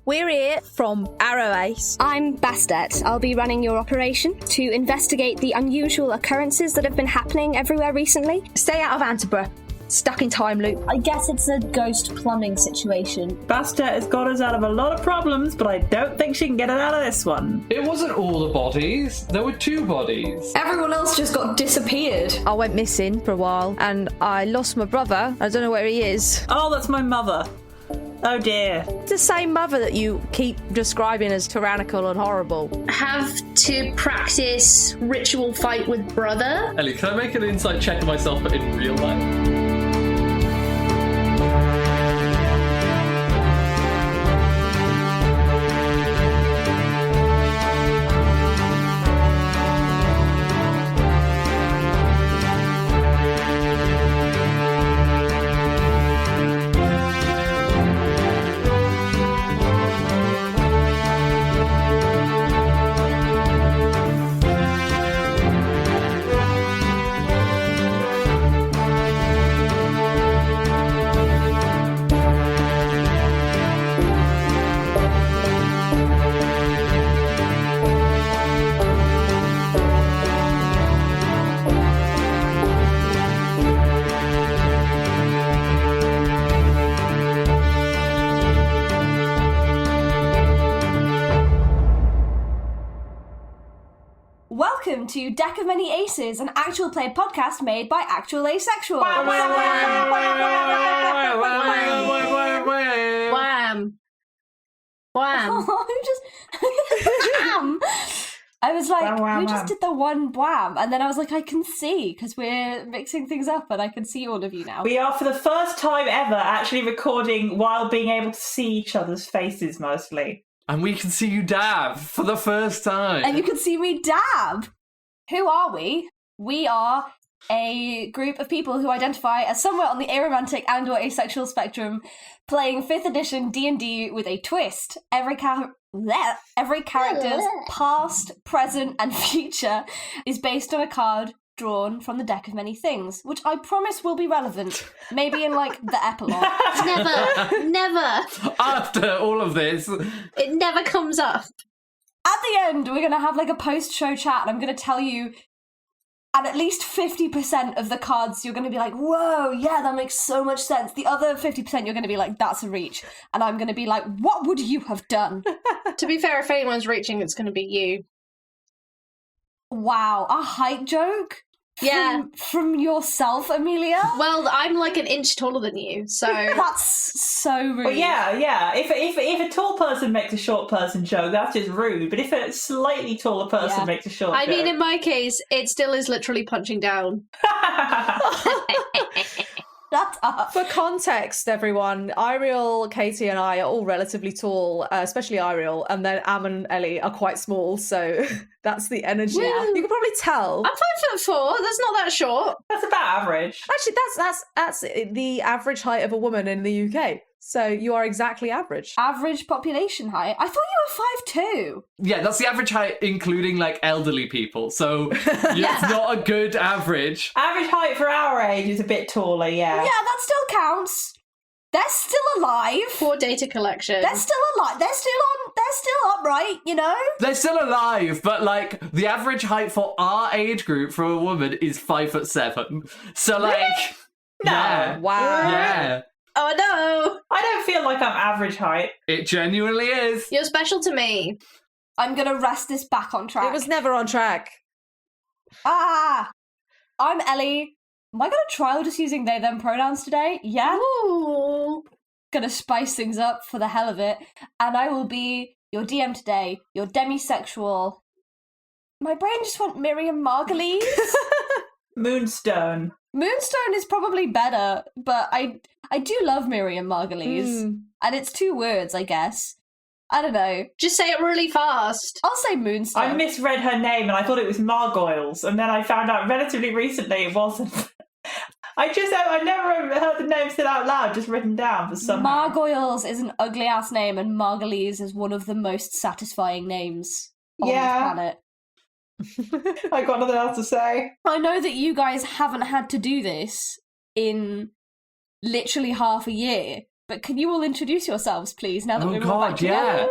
We're here from Ace. I'm Bastet. I'll be running your operation to investigate the unusual occurrences that have been happening everywhere recently. Stay out of Antiborough. Stuck in time loop. I guess it's a ghost plumbing situation. Bastet has got us out of a lot of problems, but I don't think she can get us out of this one. It wasn't all the bodies. There were 2 bodies. Everyone else just got disappeared. I went missing for a while and I lost my brother. I don't know where he is. Oh, that's my mother. Oh dear. It's the same mother that you keep describing as tyrannical and horrible. Have to practice ritual fight with brother. Ellie, can I make an insight check of myself but in real life? Welcome to Deck of Many Aces, an actual play podcast made by actual asexuals. Wham. Wham. Wham. I was like, who just did the one wham? And then I was like, I can see, because we're mixing things up and I can see all of you now. We are, for the first time ever, actually recording while being able to see each other's faces, mostly. And we can see you dab for the first time. And you can see me dab. Who are we? We are a group of people who identify as somewhere on the aromantic and or asexual spectrum, playing 5th edition D&D with a twist. Every character's past, present, and future is based on a card drawn from the deck of many things, which I promise will be relevant. Maybe in, like, the epilogue. Never. After all of this. It never comes up. At the end, we're going to have, like, a post-show chat, and I'm going to tell you, and at least 50% of the cards, you're going to be like, whoa, yeah, that makes so much sense. The other 50%, you're going to be like, that's a reach. And I'm going to be like, what would you have done? To be fair, if anyone's reaching, it's going to be you. Wow, a height joke? Yeah. From yourself, Amelia? Well, I'm like an inch taller than you, so... That's so rude. Well, yeah. If a tall person makes a short person joke, that's just rude. But if a slightly taller person makes a short joke... I mean, in my case, it still is literally punching down. That's up. For context, everyone, Eiriol, Katie and I are all relatively tall, especially Eiriol, and then Am and Ellie are quite small, so that's the energy. Yeah. You can probably tell. I'm 5'4", that's not that short. That's about average. Actually, that's the average height of a woman in the UK. So you are exactly average. Average population height? I thought you were 5'2". Yeah, that's the average height, including, like, elderly people. So it's not a good average. Average height for our age is a bit taller, yeah. Yeah, that still counts. They're still alive. Poor data collection. They're still alive. They're still upright, you know? They're still alive, but, like, the average height for our age group for a woman is 5'7". So, like... Really? No. Yeah. Wow. Yeah. Oh no! I don't feel like I'm average height. It genuinely is. You're special to me. I'm gonna wrest this back on track. It was never on track. I'm Ellie. Am I gonna trial just using they, them pronouns today? Yeah? Ooh. Gonna spice things up for the hell of it. And I will be your DM today, your demisexual. My brain just went Miriam Margolyes. Moonstone. Moonstone is probably better, but I do love Miriam Margolyes. And it's 2 words, I guess. I don't know. Just say it really fast. I'll say Moonstone. I misread her name and I thought it was Margoyles, and then I found out relatively recently it wasn't. I never heard the name said out loud, just written down for some. Margoyles is an ugly ass name, and Margolyes is one of the most satisfying names on the planet. I got nothing else to say. I know that you guys haven't had to do this in literally half a year, but can you all introduce yourselves, please, now that we're all back yeah. together?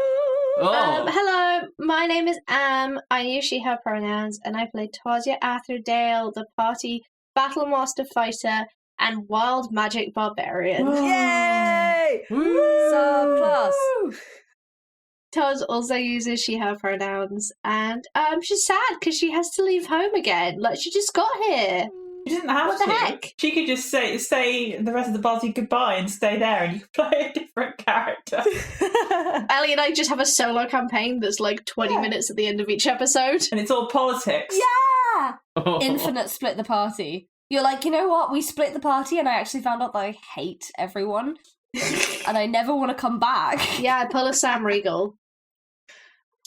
Oh. Hello, my name is Am. I use she, her pronouns, and I play Tohsya Atherdale, the party battle master fighter and wild magic barbarian. Yay! Subclass. Toz also uses she, her pronouns, and she's sad because she has to leave home again. Like, she just got here. She doesn't have What to. the heck? She could just say the rest of the party goodbye and stay there, and you could play a different character. Ellie and I just have a solo campaign that's like 20 minutes at the end of each episode. And it's all politics. Yeah! Infinite split the party. You're like, you know what? We split the party, and I actually found out that I hate everyone, and I never want to come back. Yeah, I pull a Sam Riegel.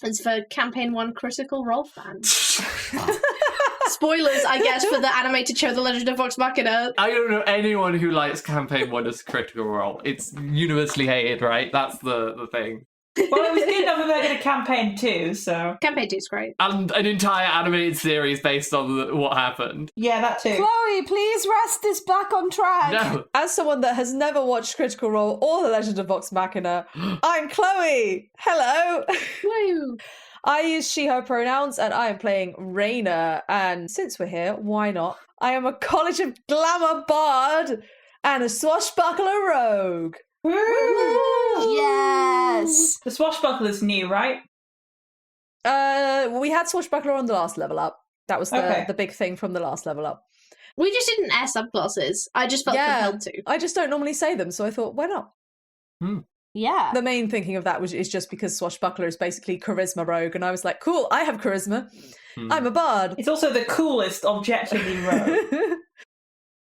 It's for Campaign 1 Critical Role fans. Spoilers, I guess, for the animated show The Legend of Vox Machina. I don't know anyone who likes Campaign 1 as Critical Role. It's universally hated, right? That's the thing. Well, it was good enough that they're going to campaign 2, so... Campaign 2 is great. And an entire animated series based on what happened. Yeah, that too. Chloe, please rest this back on track. No. As someone that has never watched Critical Role or The Legend of Vox Machina, I'm Chloe. Hello. Woo! I use she, her pronouns, and I am playing Raina. And since we're here, why not? I am a College of Glamour bard and a swashbuckler rogue. Woo! Yes. The swashbuckler's new, right? We had swashbuckler on the last level up. That was the big thing from the last level up. We just didn't air subclasses. I just felt compelled to. I just don't normally say them, so I thought, why not? Yeah. The main thinking of that is just because swashbuckler is basically charisma rogue, and I was like, cool, I have charisma. I'm a bard. It's also the coolest objectively rogue.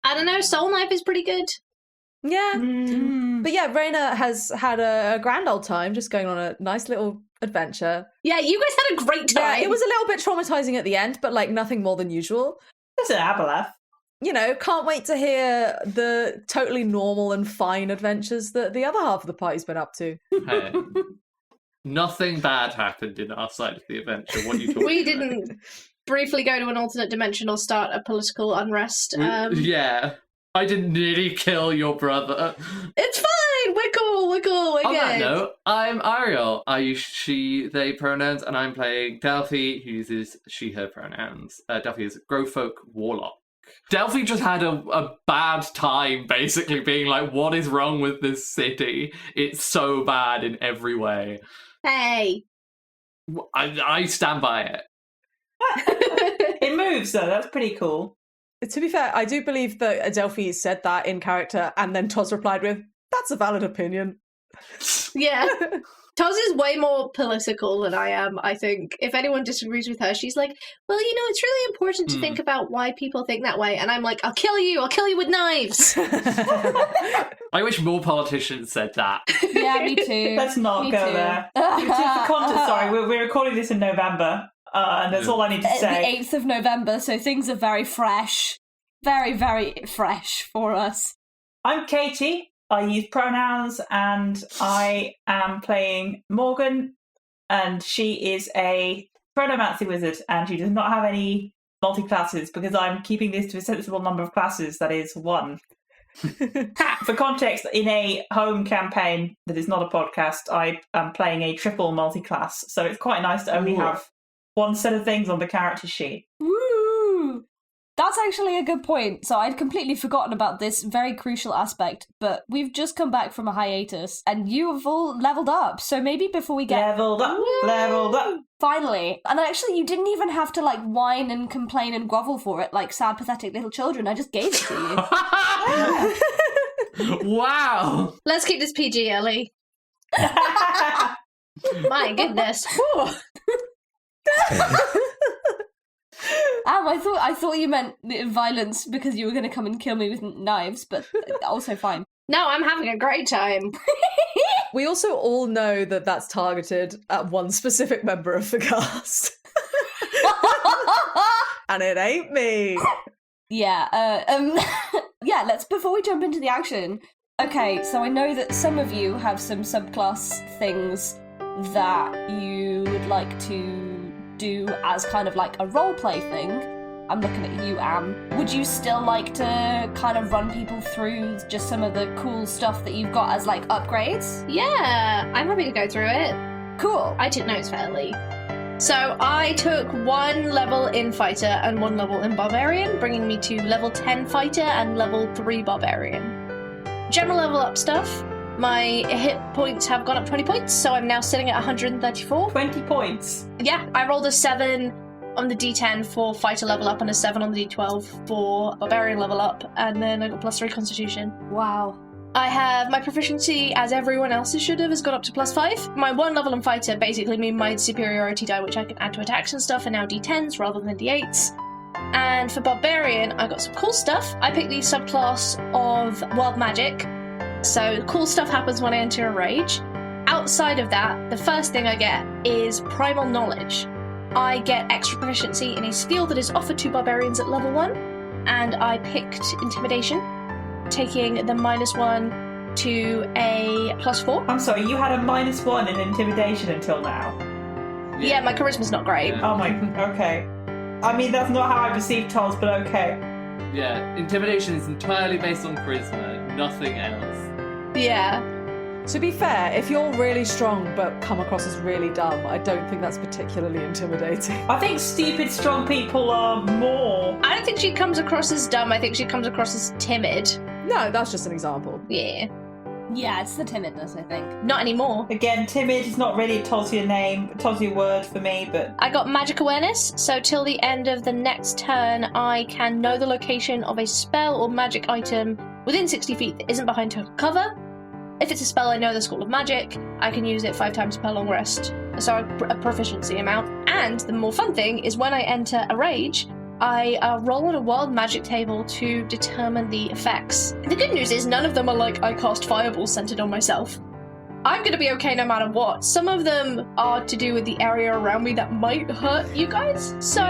I don't know, Soul Knife is pretty good. Yeah. But yeah, Raina has had a grand old time just going on a nice little adventure. Yeah, you guys had a great time. Yeah, it was a little bit traumatizing at the end, but like nothing more than usual. It's an Aboleth. You know, can't wait to hear the totally normal and fine adventures that the other half of the party's been up to. Hey, nothing bad happened in our side of the adventure. What are you talking We about? didn't briefly go to an alternate dimension or start a political unrest. Yeah. I didn't nearly kill your brother. It's fine! We're cool, we're good. On that note, I'm Eiriol. I use she, they pronouns, and I'm playing Delphi, who uses she, her pronouns. Delphi is a Growfolk Warlock. Delphi just had a bad time, basically, being like, what is wrong with this city? It's so bad in every way. Hey. I stand by it. It moves, though. That's pretty cool. To be fair, I do believe that Delphi said that in character, and then Toz replied with, that's a valid opinion. Yeah. Toz is way more political than I am, I think. If anyone disagrees with her, she's like, well, you know, it's really important to think about why people think that way. And I'm like, I'll kill you with knives. I wish more politicians said that. Yeah, me too. Let's not Me go too. there. For context, sorry, we're recording this in November. And that's all I need to say. The 8th of November, so things are very fresh. Very, very fresh for us. I'm Katie. I use pronouns, and I am playing Morgan, and she is a chronomancy wizard, and she does not have any multi-classes, because I'm keeping this to a sensible number of classes, that is 1. For context, in a home campaign that is not a podcast, I am playing a triple multi-class, so it's quite nice to only have one set of things on the character sheet. Woo! That's actually a good point. So I'd completely forgotten about this very crucial aspect, but we've just come back from a hiatus, and you have all leveled up. So maybe before we get... Leveled up. Finally. And actually, you didn't even have to, like, whine and complain and grovel for it like sad, pathetic little children. I just gave it to you. Wow! Let's keep this PG, Ellie. My goodness. Whew. I thought you meant violence because you were going to come and kill me with knives, but also fine. No, I'm having a great time. We also all know that that's targeted at one specific member of the cast. And it ain't me. Yeah, yeah, before we jump into the action, okay, so I know that some of you have some subclass things that you would like to do as kind of like a roleplay thing. I'm looking at you, Am. Would you still like to kind of run people through just some of the cool stuff that you've got as like upgrades? Yeah, I'm happy to go through it. Cool. I took notes fairly. So I took 1 level in Fighter and 1 level in Barbarian, bringing me to level 10 Fighter and level 3 Barbarian. General level up stuff. My hit points have gone up 20 points, so I'm now sitting at 134. 20 points? Yeah, I rolled a 7 on the D10 for Fighter level up and a 7 on the D12 for Barbarian level up, and then I got +3 Constitution. Wow. I have my proficiency, as everyone else's should have, has gone up to +5. My 1 level in Fighter basically means my superiority die, which I can add to attacks and stuff, are now D10s rather than D8s. And for Barbarian, I got some cool stuff. I picked the subclass of Wild Magic, so cool stuff happens when I enter a rage. Outside of that, the first thing I get is Primal Knowledge. I get extra proficiency in a skill that is offered to Barbarians at level 1, and I picked Intimidation, taking the -1 to a +4. I'm sorry, you had a -1 in intimidation until now. Yeah, my charisma's not great. Oh my, okay. I mean, that's not how I perceive Toz, but okay. Yeah, intimidation is entirely based on charisma, nothing else. Yeah. To be fair, if you're really strong but come across as really dumb, I don't think that's particularly intimidating. I think stupid, strong people are more. I don't think she comes across as dumb, I think she comes across as timid. No, that's just an example. Yeah. Yeah, it's the timidness, I think. Not anymore. Again, timid is not really a Tohsya word for me, but... I got Magic Awareness, so till the end of the next turn, I can know the location of a spell or magic item within 60 feet that isn't behind total cover. If it's a spell I know the School of Magic, I can use it 5 times per long rest, so a proficiency amount. And the more fun thing is when I enter a rage, I roll on a wild magic table to determine the effects. The good news is none of them are like, I cast Fireball centered on myself. I'm going to be okay no matter what. Some of them are to do with the area around me that might hurt you guys, so...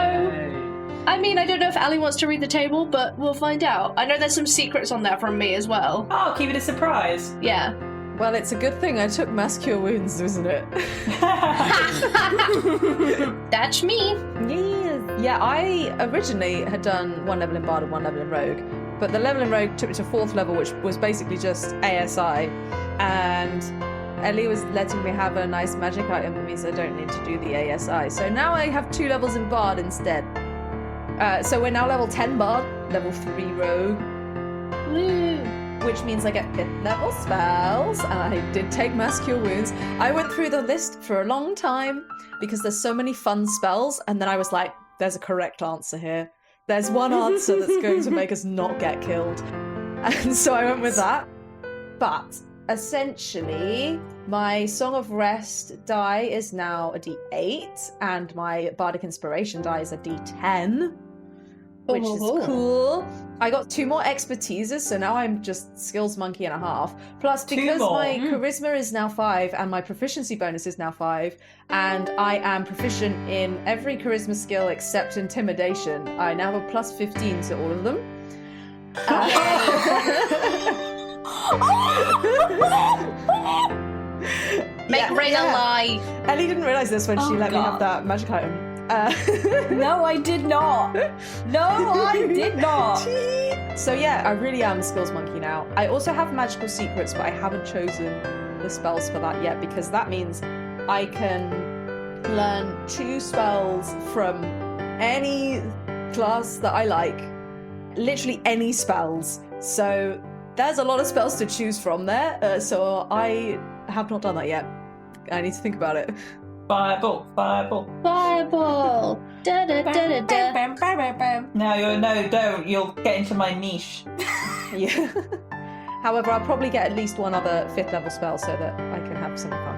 I mean, I don't know if Ali wants to read the table, but we'll find out. I know there's some secrets on there from me as well. Oh, keep it a surprise. Yeah. Well, it's a good thing I took Mass Cure Wounds, isn't it? That's me. Yeah, I originally had done 1 level in Bard and 1 level in Rogue, but the level in Rogue took me to 4th level, which was basically just ASI, and Ellie was letting me have a nice magic item that means I don't need to do the ASI. So now I have 2 levels in Bard instead. So we're now level 10 Bard, level 3 Rogue. Woo. Which means I get 5th level spells, and I did take Mass Cure Wounds. I went through the list for a long time because there's so many fun spells, and then I was like, there's a correct answer here. There's one answer that's going to make us not get killed. And so I went with that. But essentially, my Song of Rest die is now a D8, and my Bardic Inspiration die is a D10. Which is cool. I got 2 more expertises, so now I'm just skills monkey and a half. Plus, because my charisma is now 5 and my proficiency bonus is now 5, and I am proficient in every charisma skill except intimidation, I now have a plus 15 to all of them. Make Raina lie. Ellie didn't realise this when she let me have that magic item. No, I did not. No, I did not. So yeah, I really am a skills monkey now. I also have magical secrets, but I haven't chosen the spells for that yet because that means I can learn 2 spells from any class that I like. Literally any spells. So there's a lot of spells to choose from there. So I have not done that yet. I need to think about it. Fireball. Fireball. Da da da da da. No, don't. You'll get into my niche. Yeah. However, I'll probably get at least 1 other 5th level spell so that I can have some fun.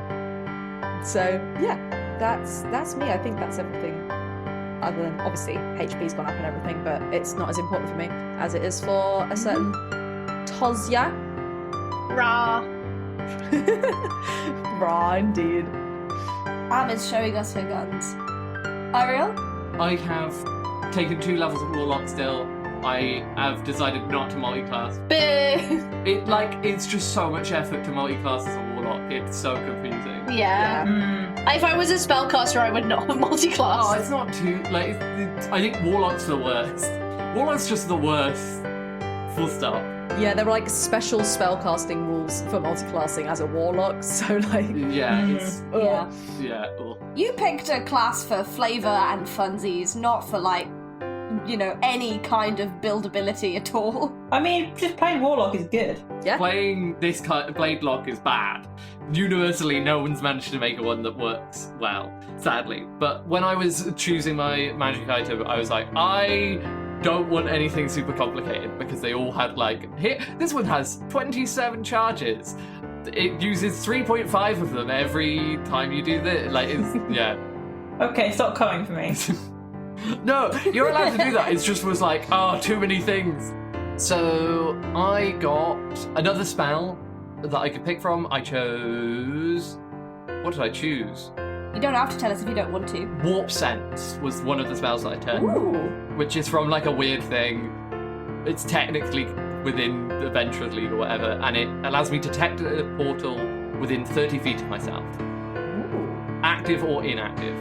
So yeah, that's me. I think that's everything. Other than obviously HP's gone up and everything, but it's not as important for me as it is for a certain Tohsya. Rah. Raw indeed. Am is showing us her guns. Eiriol? I have taken 2 levels of Warlock still. I have decided not to multi-class. Boo. It's just so much effort to multi-class as a Warlock. warlock. It's so confusing. Yeah. If I was a spellcaster, I would not have multi-class. Oh, it's not too like. I think warlock's the worst. Warlock's just the worst. Full stop. Yeah, there were like special spellcasting rules for multiclassing as a warlock, so like Yeah, it's Yeah. yeah. Ugh. You picked a class for flavour and funsies, not for like, you know, any kind of buildability at all. I mean, just plain warlock is good. yeah. Playing this kind of blade lock is bad. Universally, no one's managed to make a one that works well, sadly. But when I was choosing my magic item, I was like, I don't want anything super complicated because they all had like, here, this one has 27 charges. It uses 3.5 of them every time you do this. Like, it's, yeah. Okay, stop coming for me. No, you're allowed to do that. It just was like, oh, too many things. So I got another spell that I could pick from. I chose... What did I choose? You don't have to tell us if you don't want to. Warp Sense was one of the spells that I turned. Ooh. Which is from like a weird thing. It's technically within the Adventurers League or whatever, and it allows me to detect a portal within 30 feet of myself. Ooh. Active or inactive.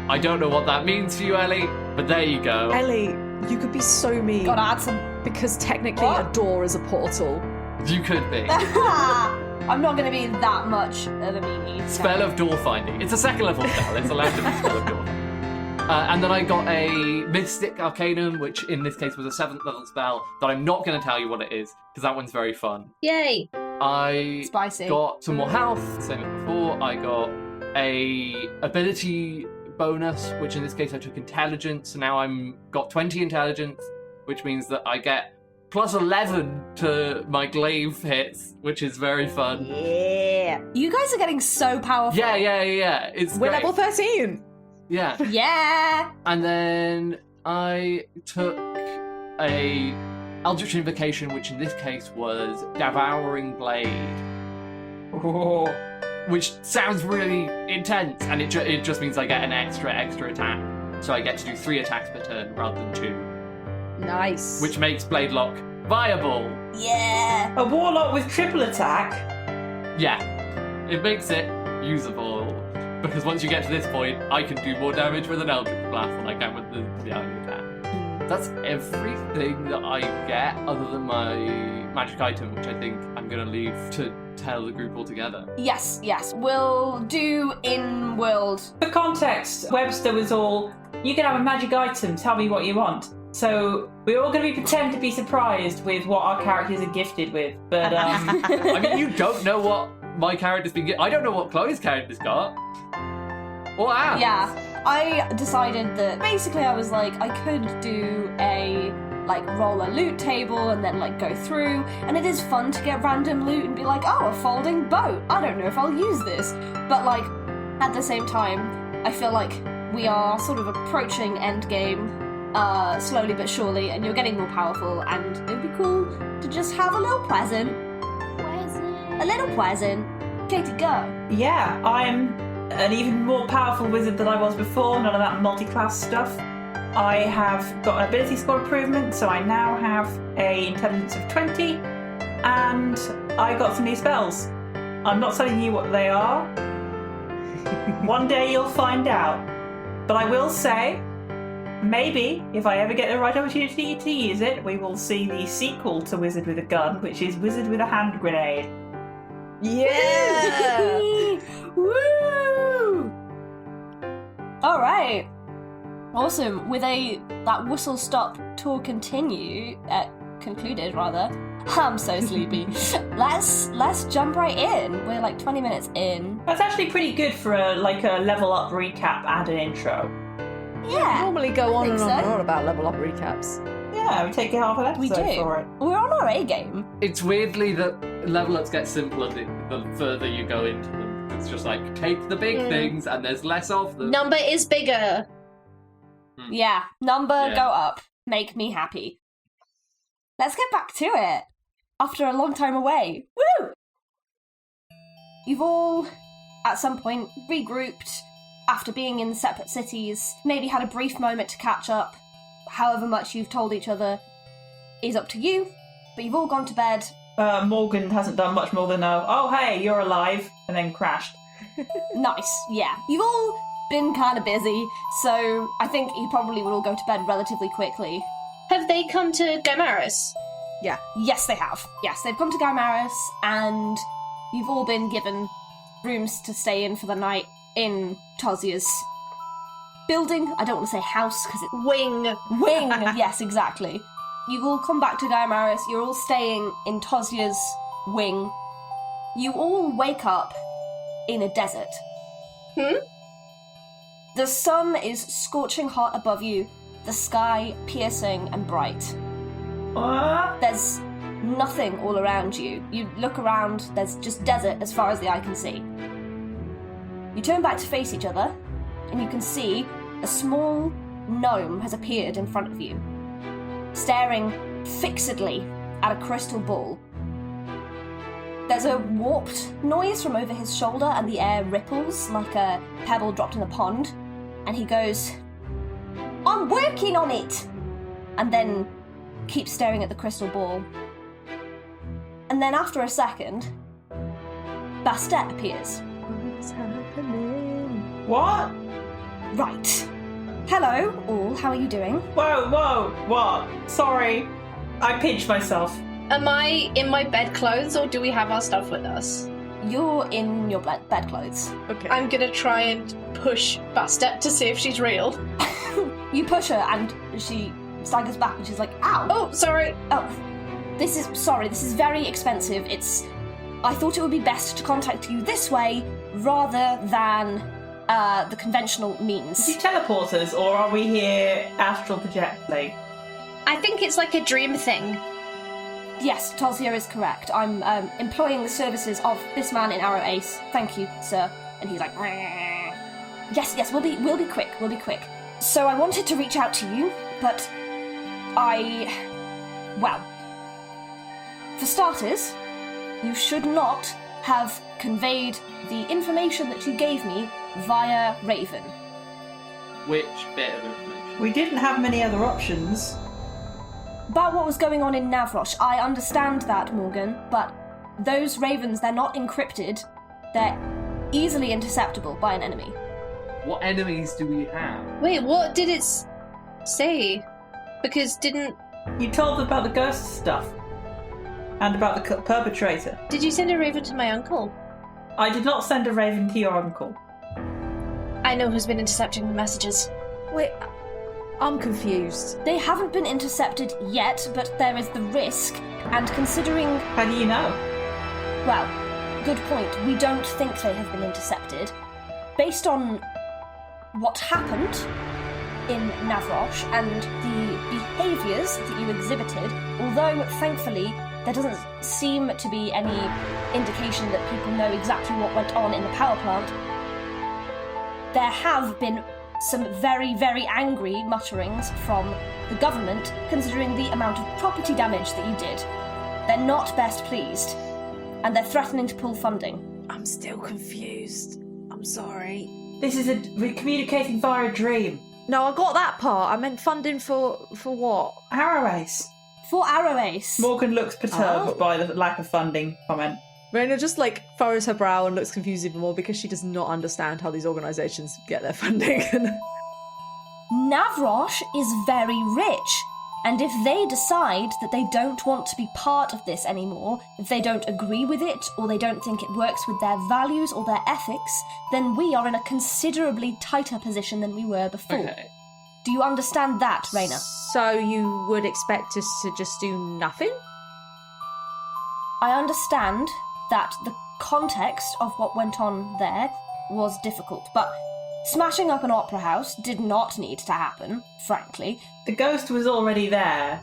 I don't know what that means for you, Ellie, but there you go. Ellie, you could be so mean. Gotta add some. Because technically What? a door is a portal. You could be. I'm not gonna be that much of a meanie. Spell of Door Finding. It's a second level spell. It's allowed to be Spell of Door Finding. And then I got a Mystic Arcanum, which in this case was a 7th level spell that I'm not going to tell you what it is, because that one's very fun. Yay. I Spicy. got some more health, same as before. I got a ability bonus, which in this case I took intelligence, so now I'm got 20 intelligence, which means that I get plus 11 to my glaive hits, which is very fun. Yeah. You guys are getting so powerful. Yeah. It's We're great. level 13. Yeah. Yeah. And then I took a Eldritch Invocation, which in this case was Devouring Blade. Oh. Which sounds really intense, and it just means I get an extra attack. So I get to do 3 attacks per turn rather than 2. Nice. Which makes Blade Lock viable. Yeah. A warlock with triple attack? Yeah. It makes it usable. Because once you get to this point, I can do more damage with an Eldritch Blast than I can with the only attack. That's everything that I get other than my magic item, which I think I'm going to leave to tell the group all together. Yes. We'll do in-world. For context, Webster was all, you can have a magic item, tell me what you want. So we're all going to pretend to be surprised with what our characters are gifted with. But I mean, you don't know what my character's been I don't know what Chloe's character's got. Or Anne's. Yeah. I decided that basically I was like, I could do a like roll a loot table and then like go through, and it is fun to get random loot and be like, oh, a folding boat, I don't know if I'll use this, but like at the same time I feel like we are sort of approaching endgame slowly but surely, and you're getting more powerful, and it would be cool to just have a little present. A little present. Katie, go. yeah, I'm an even more powerful wizard than I was before, none of that multi-class stuff. I have got an ability score improvement, so I now have a intelligence of 20, and I got some new spells. I'm not telling you what they are. One day you'll find out. But I will say, maybe, if I ever get the right opportunity to use it, we will see the sequel to Wizard with a Gun, which is Wizard with a Hand Grenade. Yeah. Woo! All right. Awesome. With that whistle stop tour concluded rather. I'm so sleepy. Let's jump right in. We're like 20 minutes in. That's actually pretty good for a level up recap and an intro. Yeah. Normally go on think and on so. and on about level up recaps. Yeah, we take half an We episode do. for it. We're on our A game. It's weirdly that level ups get simpler the further you go into them. It's just like, take the big things and there's less of them. Number is bigger. Yeah. Number Yeah. go up. Make me happy. Let's get back to it. After a long time away. Woo! You've all, at some point, regrouped after being in separate cities, maybe had a brief moment to catch up. However much you've told each other is up to you, but you've all gone to bed Morgan hasn't done much more than oh hey, you're alive, and then crashed. Nice, yeah. You've all been kind of busy, so I think you probably will all go to bed relatively quickly. Have they come to Gamaris? Yeah. Yes, they have. Yes, they've come to Gamaris, and you've all been given rooms to stay in for the night in Tohsya's building. I don't want to say house, because it's... Wing. Yes, exactly. You've all come back to Gamaris, you're all staying in Tohsya's wing. You all wake up in a desert. The sun is scorching hot above you, the sky piercing and bright. What? There's nothing all around you. You look around, there's just desert as far as the eye can see. You turn back to face each other, and you can see a small gnome has appeared in front of you, staring fixedly at a crystal ball. There's a warped noise from over his shoulder, and the air ripples like a pebble dropped in a pond, and he goes, "I'm working on it!" and then keeps staring at the crystal ball. And then after a second, Bastet appears. What's happening? What? Right. Hello, all. How are you doing? Whoa, what? Sorry. I pinched myself. Am I in my bedclothes, or do we have our stuff with us? You're in your bedclothes. Okay. I'm gonna try and push Bastet to see if she's real. You push her, and she staggers back, and she's like, "Ow! Oh, sorry. Oh, this is very expensive. I thought it would be best to contact you this way rather than the conventional means." Did you teleport us, or are we here astral projecting? I think it's like a dream thing. Yes, Tohsya is correct. I'm employing the services of this man in Arrow Ace. Thank you, sir. And he's like, "Meh." Yes, we'll be quick. So I wanted to reach out to you, but for starters, you should not have conveyed the information that you gave me via Raven. Which bit of information? We didn't have many other options. About what was going on in Navrosh, I understand that, Morgan, but those ravens, they're not encrypted. They're easily interceptable by an enemy. What enemies do we have? Wait, what did it say? Because You told them about the ghost stuff. And about the perpetrator. Did you send a raven to my uncle? I did not send a raven to your uncle. I know who's been intercepting the messages. Wait, I'm confused. They haven't been intercepted yet, but there is the risk, and considering... How do you know? Well, good point. We don't think they have been intercepted. Based on what happened in Navrosh and the behaviours that you exhibited, although thankfully there doesn't seem to be any indication that people know exactly what went on in the power plant, there have been some very, very angry mutterings from the government considering the amount of property damage that you did. They're not best pleased, and they're threatening to pull funding. I'm still confused. I'm sorry. We're communicating via a dream. No, I got that part. I meant funding for what? Arrow Ace. For Arrow Ace. Morgan looks perturbed by the lack of funding comment. Raina just furrows her brow and looks confused even more because she does not understand how these organisations get their funding. Navrosh is very rich, and if they decide that they don't want to be part of this anymore, if they don't agree with it, or they don't think it works with their values or their ethics, then we are in a considerably tighter position than we were before. Okay. Do you understand that, Raina? So you would expect us to just do nothing? I understand that the context of what went on there was difficult, but smashing up an opera house did not need to happen, frankly. The ghost was already there.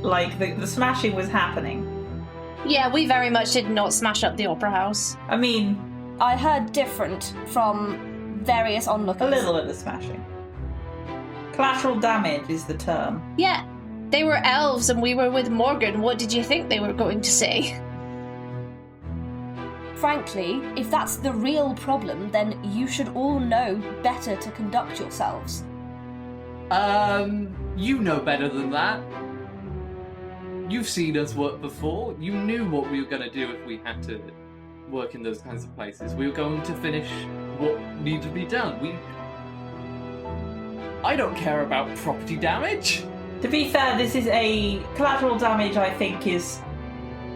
The smashing was happening. Yeah, we very much did not smash up the opera house. I mean... I heard different from various onlookers. A little of the smashing. Collateral damage is the term. Yeah, they were elves and we were with Morgan. What did you think they were going to say? Frankly, if that's the real problem, then you should all know better to conduct yourselves. You know better than that. You've seen us work before. You knew what we were going to do if we had to work in those kinds of places. We were going to finish what needed to be done. I don't care about property damage. To be fair, this is a collateral damage. I think is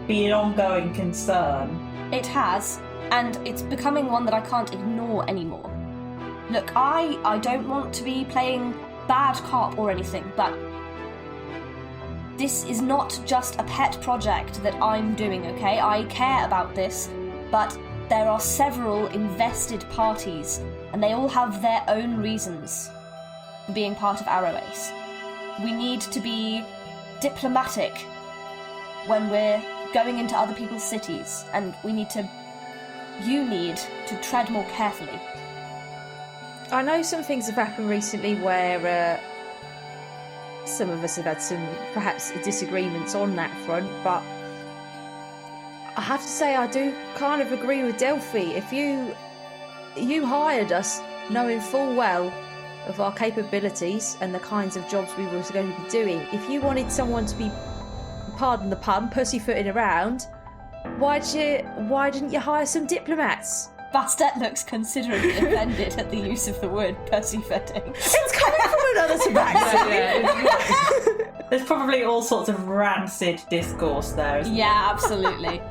be an ongoing concern. It has, and it's becoming one that I can't ignore anymore. Look, I don't want to be playing bad cop or anything, but this is not just a pet project that I'm doing, okay? I care about this, but there are several invested parties, and they all have their own reasons for being part of Arrowace. We need to be diplomatic when we're going into other people's cities, and you need to tread more carefully. I know some things have happened recently where some of us have had some perhaps disagreements on that front, but I have to say I do kind of agree with Delphi. If you hired us knowing full well of our capabilities and the kinds of jobs we were going to be doing, if you wanted someone to be, pardon the pun, pussyfooting around, why didn't you hire some diplomats? Bastet looks considerably offended at the use of the word pussyfooting. It's coming from another tabaxi. There's probably all sorts of rancid discourse there, isn't Yeah, absolutely.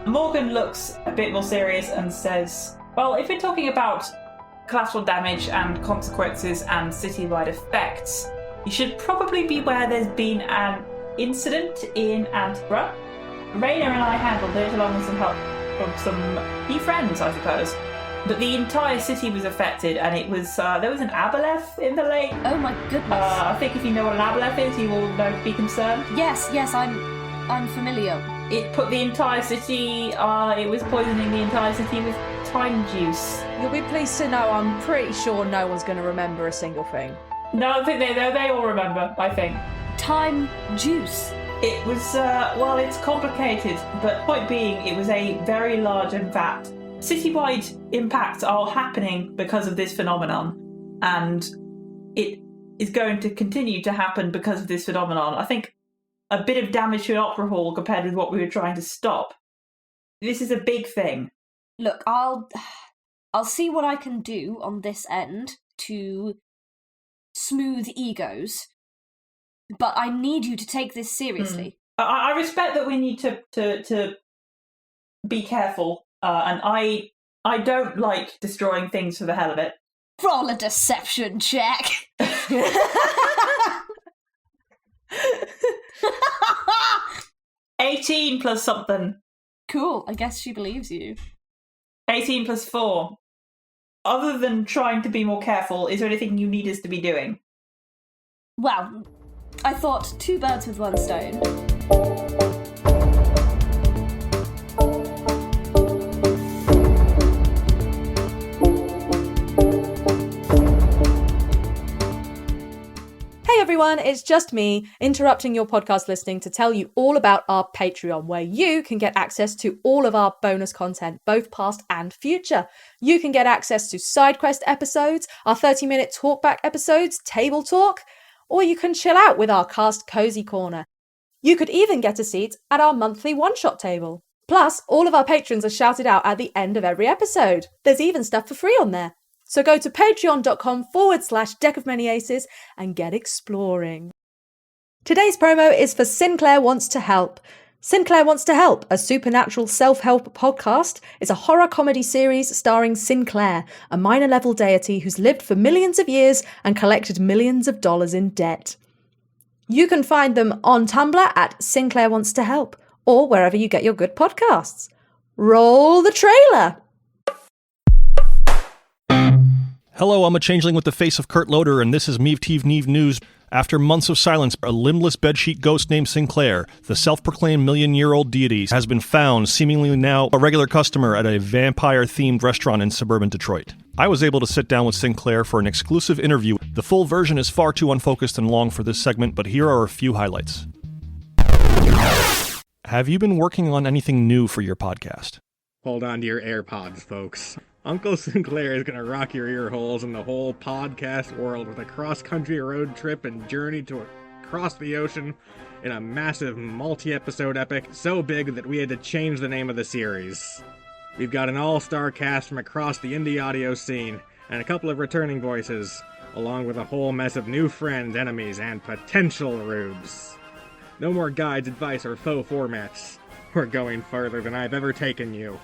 Morgan looks a bit more serious and says, well, if we're talking about collateral damage and consequences and citywide effects, you should probably be where there's been an incident in Antwerp. Raina and I handled it along with some help from some key friends, I suppose. But the entire city was affected, and it was there was an aboleth in the lake. Oh my goodness. I think if you know what an aboleth is, you will be concerned. Yes, I'm familiar. It put the entire city, it was poisoning the entire city with time juice. You'll be pleased to know I'm pretty sure no one's going to remember a single thing. No, I think they all remember, I think. Time juice. It was, it's complicated, but point being, it was a very large and vast. Citywide impacts are happening because of this phenomenon, and it is going to continue to happen because of this phenomenon. I think a bit of damage to an opera hall compared with what we were trying to stop. This is a big thing. Look, I'll see what I can do on this end to smooth egos, but I need you to take this seriously. I respect that we need to be careful, and I don't like destroying things for the hell of it. Roll a deception check. 18 plus something. Cool, I guess she believes you. 18 plus 4. Other than trying to be more careful, is there anything you need us to be doing? Well, I thought 2 birds with 1 stone. Hey everyone, it's just me interrupting your podcast listening to tell you all about our Patreon, where you can get access to all of our bonus content, both past and future. You can get access to side quest episodes, our 30-minute talkback episodes, table talk, or you can chill out with our cast cozy corner. You could even get a seat at our monthly one-shot table. Plus, all of our patrons are shouted out at the end of every episode. There's even stuff for free on there. So go to patreon.com/Deck of Many Aces and get exploring. Today's promo is for Sinclair Wants to Help. Sinclair Wants to Help, a supernatural self-help podcast, is a horror comedy series starring Sinclair, a minor-level deity who's lived for millions of years and collected millions of dollars in debt. You can find them on Tumblr at Sinclair Wants to Help, or wherever you get your good podcasts. Roll the trailer! Hello, I'm a changeling with the face of Kurt Loder, and this is Meave Teeve Neve News. After months of silence, a limbless bedsheet ghost named Sinclair, the self-proclaimed million-year-old deity, has been found, seemingly now a regular customer at a vampire-themed restaurant in suburban Detroit. I was able to sit down with Sinclair for an exclusive interview. The full version is far too unfocused and long for this segment, but here are a few highlights. Have you been working on anything new for your podcast? Hold on to your AirPods, folks. Uncle Sinclair is going to rock your ear holes in the whole podcast world with a cross-country road trip and journey to a across the ocean in a massive multi-episode epic so big that we had to change the name of the series. We've got an all-star cast from across the indie audio scene, and a couple of returning voices, along with a whole mess of new friends, enemies, and potential rubes. No more guides, advice, or faux formats. We're going further than I've ever taken you.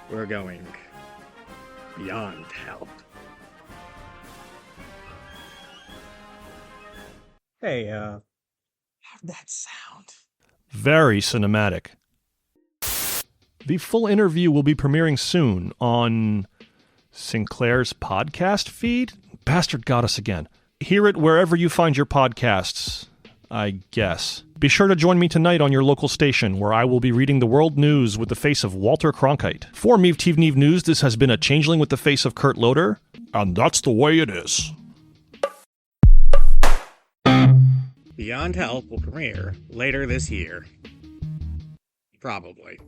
We're going beyond help. Hey, how'd that sound? Very cinematic. The full interview will be premiering soon on Sinclair's podcast feed. Bastard got us again. Hear it wherever you find your podcasts, I guess. Be sure to join me tonight on your local station, where I will be reading the world news with the face of Walter Cronkite. For Meave Teeve Neeve News, this has been a Changeling with the face of Kurt Loder, and that's the way it is. Beyond Help will premiere later this year. Probably.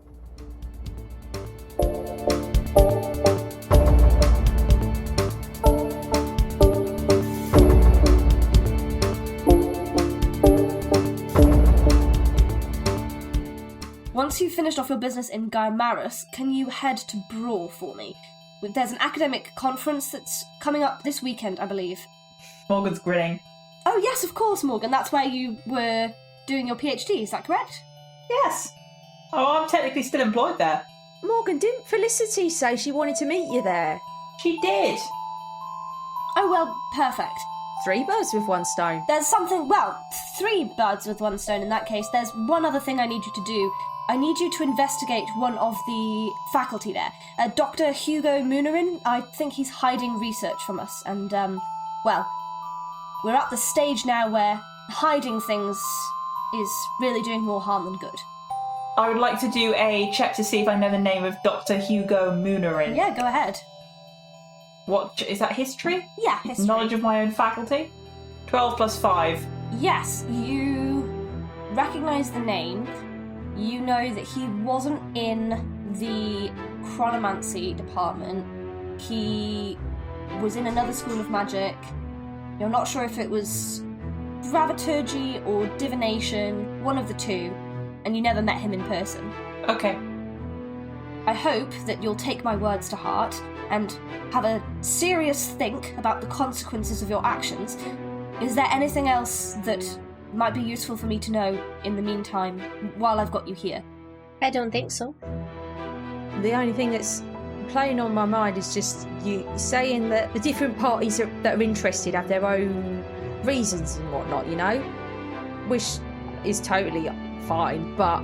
Once you've finished off your business in Gaimaris, can you head to Braw for me? There's an academic conference that's coming up this weekend, I believe. Morgan's grinning. Oh yes, of course, Morgan. That's where you were doing your PhD, is that correct? Yes. Oh, I'm technically still employed there. Morgan, didn't Felicity say she wanted to meet you there? She did. Oh well, perfect. 3 birds with 1 stone. There's something, 3 birds with 1 stone in that case. There's one other thing I need you to do. I need you to investigate one of the faculty there. Dr. Hugo Munerin, I think he's hiding research from us. And, we're at the stage now where hiding things is really doing more harm than good. I would like to do a check to see if I know the name of Dr. Hugo Munerin. Yeah, go ahead. What, is that history? Yeah, history. Knowledge of my own faculty? 12 plus 5. Yes, you recognise the name. You know that he wasn't in the chronomancy department. He was in another school of magic. You're not sure if it was graviturgy or divination, one of the two, and you never met him in person. Okay. I hope that you'll take my words to heart and have a serious think about the consequences of your actions. Is there anything else that might be useful for me to know in the meantime while I've got you here? I don't think so. The only thing that's playing on my mind is just you saying that the different parties that are interested have their own reasons and whatnot, you know? Which is totally fine, but...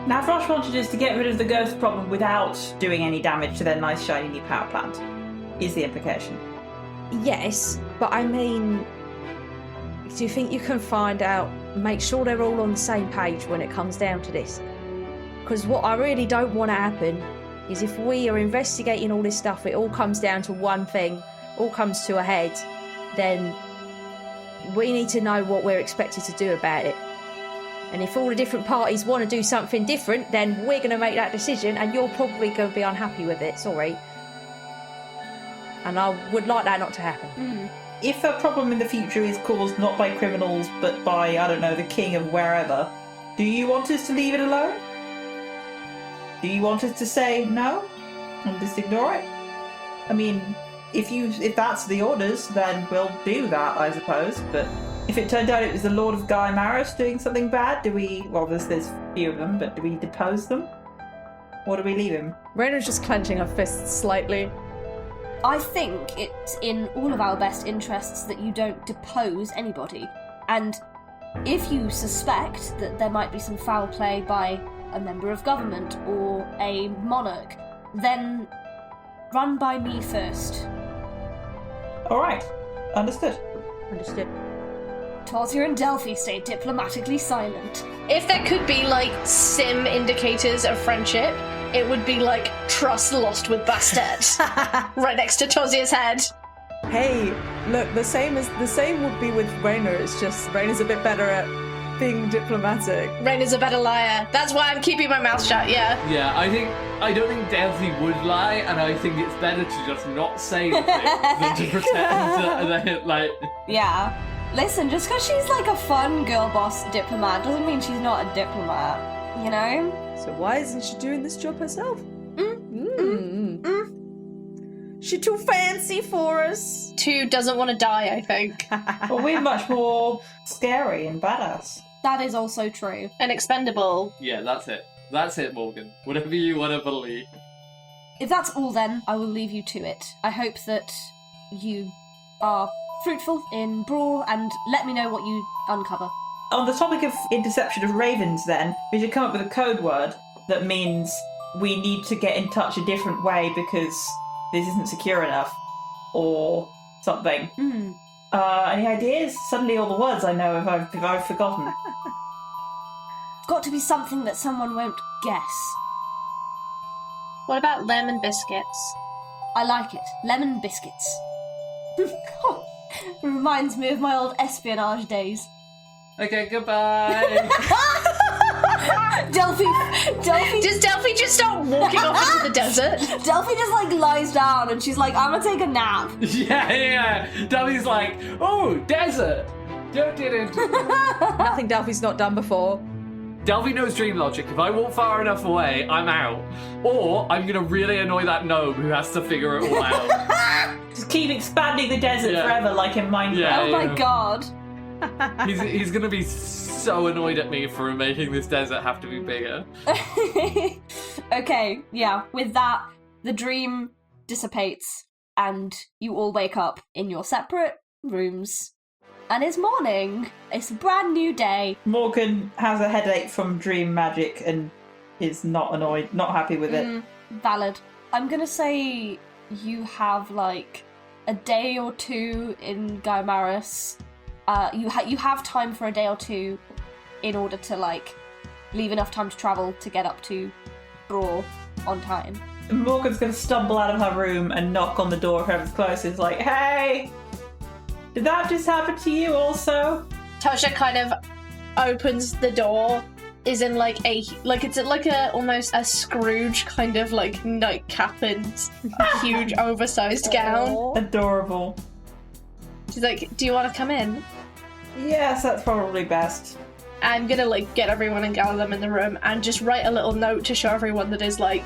Now, Frosh wanted us to get rid of the ghost problem without doing any damage to their nice shiny new power plant, is the implication. Yes, but I mean... Do you think you can find out, make sure they're all on the same page when it comes down to this? Because what I really don't want to happen is if we are investigating all this stuff, it all comes down to one thing, all comes to a head, then we need to know what we're expected to do about it. And if all the different parties want to do something different, then we're going to make that decision and you're probably going to be unhappy with it, sorry. And I would like that not to happen. Mm. If a problem in the future is caused not by criminals, but by, I don't know, the king of wherever, do you want us to leave it alone? Do you want us to say no and just ignore it? I mean, if that's the orders, then we'll do that, I suppose. But if it turned out it was the Lord of Gaimaris doing something bad, do we... Well, there's a few of them, but do we depose them? Or do we leave him? Raina's just clenching her fists slightly. I think it's in all of our best interests that you don't depose anybody. And if you suspect that there might be some foul play by a member of government or a monarch, then run by me first. All right. Understood. Understood. Tohsya and Delphi stay diplomatically silent. If there could be, sim indicators of friendship, it would be, trust lost with Bastet. Right next to Tohsya's head. Hey, look, the same would be with Raina, it's just Raina's a bit better at being diplomatic. Raina's a better liar. That's why I'm keeping my mouth shut, yeah. Yeah, I don't think Delphi would lie, and I think it's better to just not say anything than to pretend that, Yeah. Listen, just because she's like a fun girl boss diplomat doesn't mean she's not a diplomat, you know? So why isn't she doing this job herself? She too fancy for us. 2 doesn't want to die, I think. Well, we're much more scary and badass. That is also true. And expendable. Yeah, that's it. That's it, Morgan. Whatever you want to believe. If that's all then, I will leave you to it. I hope that you are fruitful in brawl and let me know what you uncover. On the topic of interception of ravens, then, we should come up with a code word that means we need to get in touch a different way because this isn't secure enough, or something. Any ideas? Suddenly all the words I know if I've forgotten. It's got to be something that someone won't guess. What about lemon biscuits? I like it. Lemon biscuits. Reminds me of my old espionage days. Okay, goodbye. Delphi. Does Delphi just start walking off into the desert? Delphi just like lies down and she's like, I'm gonna take a nap. Yeah. Delphi's like, oh, desert. Don't get into Nothing Delphi's not done before. Delphi knows dream logic. If I walk far enough away, I'm out. Or I'm going to really annoy that gnome who has to figure it all out. Just keep expanding the desert forever like in Minecraft. Yeah, Oh my god. He's going to be so annoyed at me for making this desert have to be bigger. Okay, yeah. With that, the dream dissipates and you all wake up in your separate rooms. And it's morning. It's a brand new day. Morgan has a headache from dream magic and is not annoyed, not happy with it. Valid. I'm gonna say you have like a day or two in Gaimaris. You have time for a day or two in order to like leave enough time to travel to get up to Brawl on time. Morgan's going to stumble out of her room and knock on the door of whoever's closest, like, hey! Did that just happen to you also? Tohsya kind of opens the door, is in it's like a almost a Scrooge kind of like nightcap and huge oversized gown. Adorable. She's like, do you want to come in? Yes, that's probably best. I'm gonna like get everyone and gather them in the room and just write a little note to show everyone that is like,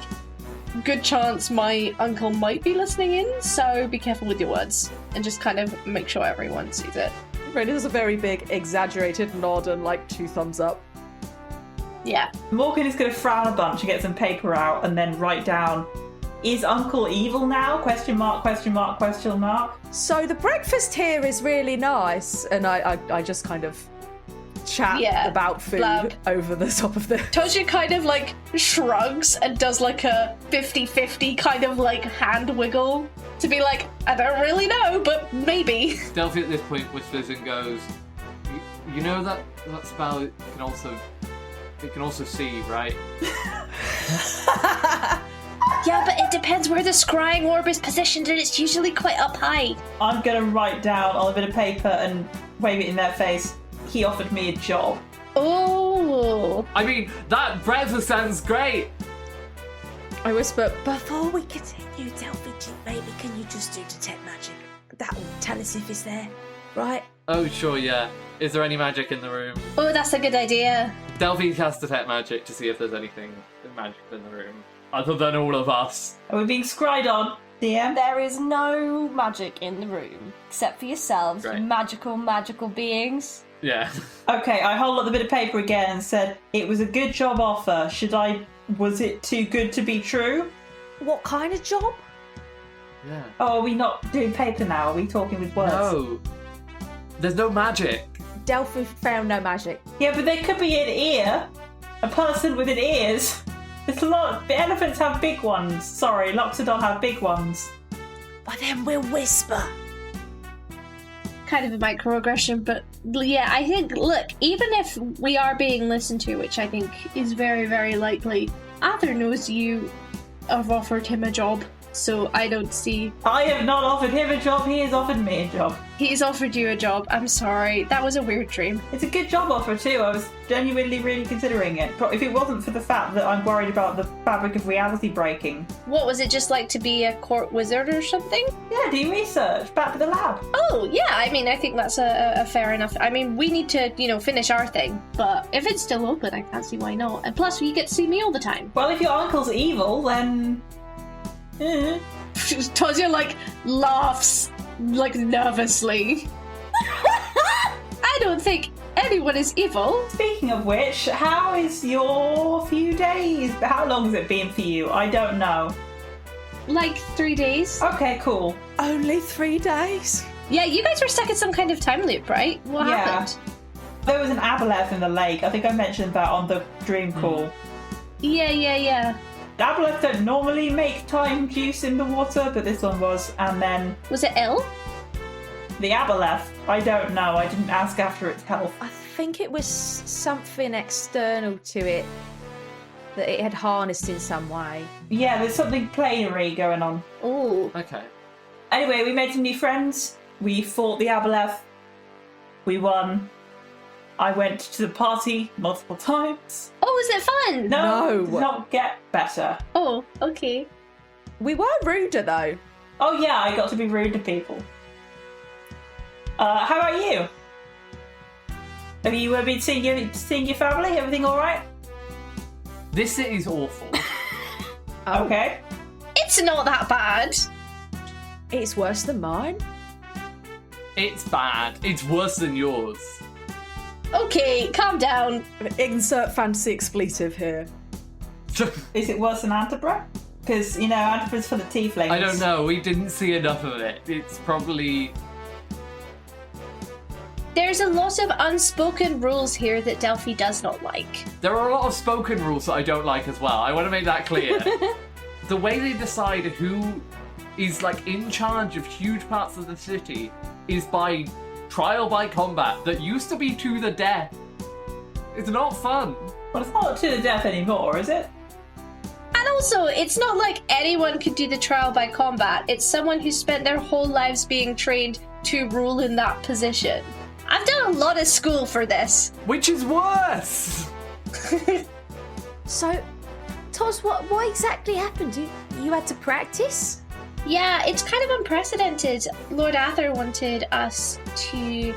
good chance my uncle might be listening in, so be careful with your words. And just kind of make sure everyone sees it. Raina does a very big, exaggerated nod and like 2 thumbs up. Yeah. Morgan is going to frown a bunch and get some paper out and then write down, is Uncle evil now? Question mark, question mark, question mark. So the breakfast here is really nice. And I just kind of chat about food over the top of the... Tohsya kind of like shrugs and does like a 50-50 kind of like hand wiggle to be like, I don't really know, but maybe. Delphi at this point whispers and goes, you know that spell can also see, right? Yeah, but it depends where the scrying orb is positioned and it's usually quite up high. I'm going to write down on a bit of paper and wave it in their face. He offered me a job. Oh. I mean, that breakfast sounds great. I whisper, before we continue, Delphi, maybe can you just do detect magic? That will tell us if it's there, right? Oh, sure, yeah. Is there any magic in the room? Oh, that's a good idea. Delphi casts detect magic to see if there's anything magical in the room, other than all of us. Are we being scried on, DM? There is no magic in the room, except for yourselves, Great. magical beings. Yeah. Okay, I hold up the bit of paper again and said, it was a good job offer. Was it too good to be true? What kind of job? Yeah. Oh, are we not doing paper now? Are we talking with words? No. There's no magic. Delphi found no magic. Yeah, but there could be an ear. A person with an ears. It's a lot. The elephants have big ones. Sorry, Loxodon have big ones. Well, then we'll whisper. Kind of a microaggression, but yeah, I think, look, even if we are being listened to, which I think is very, very likely, Arthur knows you have offered him a job, so I don't see. I have not offered him a job, he has offered me a job. He's offered you a job. I'm sorry. That was a weird dream. It's a good job offer too. I was genuinely really considering it. But if it wasn't for the fact that I'm worried about the fabric of reality breaking. What was it, just like to be a court wizard or something? Yeah, do research. Back to the lab. Oh, yeah. I mean, I think that's a fair enough. I mean, we need to, finish our thing. But if it's still open, I can't see why not. And plus, you get to see me all the time. Well, if your uncle's evil, then... Tohsya, laughs, nervously. I don't think anyone is evil. Speaking of which, how is your few days? How long has it been for you? I don't know. 3 days. Okay, cool. Only 3 days? Yeah, you guys were stuck in some kind of time loop, right? What happened? There was an aboleth in the lake. I think I mentioned that on the dream call. Yeah. Aboleth don't normally make time juice in the water, but this one was, and then... Was it ill? The aboleth? I don't know. I didn't ask after its health. I think it was something external to it that it had harnessed in some way. Yeah, there's something planary going on. Ooh. Okay. Anyway, we made some new friends. We fought the aboleth. We won. I went to the party multiple times. Oh, was it fun? No. Did not get better. Oh, okay. We were ruder though. Oh yeah, I got to be rude to people. How about you? Have you been seeing your family? Everything all right? This city's awful. Okay. It's not that bad. It's worse than mine. It's bad. It's worse than yours. Okay, calm down. Insert fantasy expletive here. Is it worse than Antibra? Because, Antibra's for the tieflings. I don't know. We didn't see enough of it. It's probably... There's a lot of unspoken rules here that Delphi does not like. There are a lot of spoken rules that I don't like as well. I want to make that clear. The way they decide who is in charge of huge parts of the city is by trial by combat that used to be to the death. It's not fun. Well, it's not to the death anymore, is it? And also, it's not like anyone could do the trial by combat. It's someone who spent their whole lives being trained to rule in that position. I've done a lot of school for this. Which is worse! So, Tos, what exactly happened? You had to practice? Yeah, it's kind of unprecedented. Lord Ather wanted us to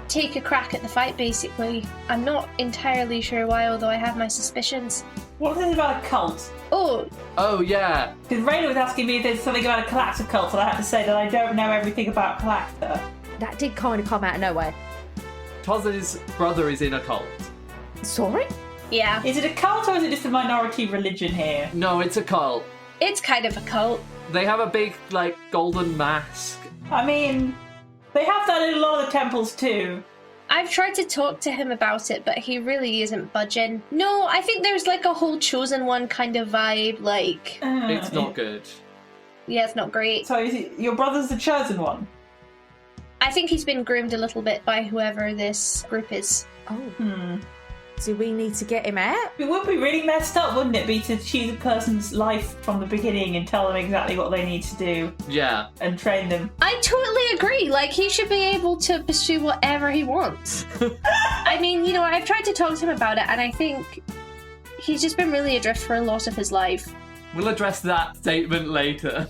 take a crack at the fight, basically. I'm not entirely sure why, although I have my suspicions. What is it about a cult? Oh, yeah. Because Raina was asking me if there's something about a Calacta cult, and I had to say that I don't know everything about Calacta. That did kind of come out of nowhere. Tosya's brother is in a cult. Sorry? Yeah. Is it a cult or is it just a minority religion here? No, it's a cult. It's kind of a cult. They have a big, golden mask. I mean, they have that in a lot of the temples too. I've tried to talk to him about it, but he really isn't budging. No, I think there's a whole chosen one kind of vibe, It's not good. Yeah, it's not great. So is it your brother's the chosen one? I think he's been groomed a little bit by whoever this group is. Oh. Do we need to get him out? It would be really messed up, wouldn't it, be to choose a person's life from the beginning and tell them exactly what they need to do. Yeah. And train them. I totally agree. He should be able to pursue whatever he wants. I mean, I've tried to talk to him about it, and I think he's just been really adrift for a lot of his life. We'll address that statement later.